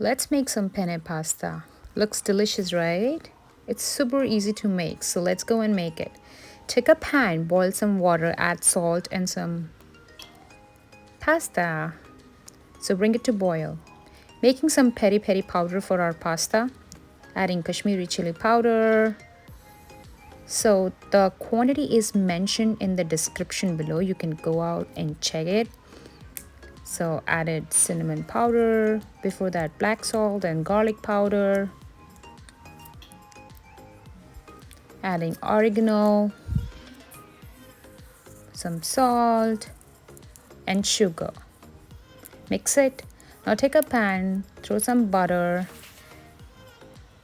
Let's make some penne pasta. Looks delicious, right? It's super easy to make, so let's go and make it. Take a pan, boil some water, add salt and some pasta. So bring it to boil. Making some peri peri powder for our pasta. Adding Kashmiri chili powder. So the quantity is mentioned in the description below. You can go out and check it. So added cinnamon powder, before that black salt and garlic powder. Adding oregano, some salt and sugar. Mix it. Now take a pan, throw some butter,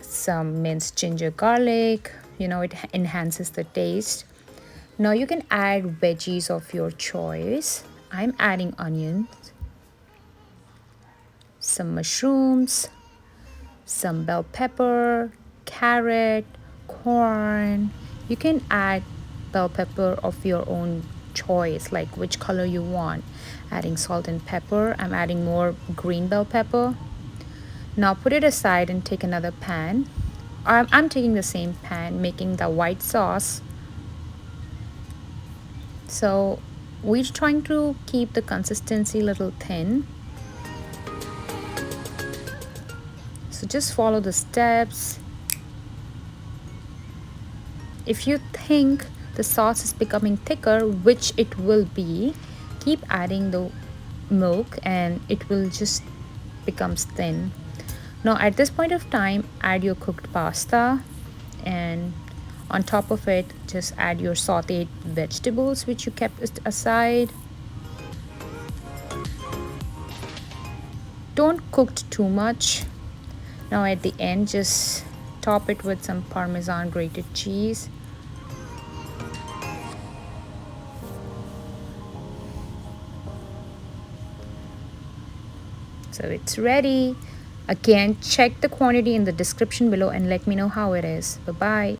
some minced ginger garlic, it enhances the taste. Now you can add veggies of your choice. I'm adding onions, some mushrooms, some bell pepper, carrot, corn. You can add bell pepper of your own choice, like which color you want. Adding salt and pepper. I'm adding more green bell pepper. Now put it aside and take another pan. I'm taking the same pan, making the white sauce. So we're trying to keep the consistency a little thin. So just follow the steps. If you think the sauce is becoming thicker, which it will be, keep adding the milk and it will just becomes thin. Now at this point of time, add your cooked pasta, and on top of it just add your sautéed vegetables which you kept aside. Don't cook too much. Now at the end, just top it with some Parmesan grated cheese. So it's ready. Again, check the quantity in the description below and let me know how it is. Bye-bye.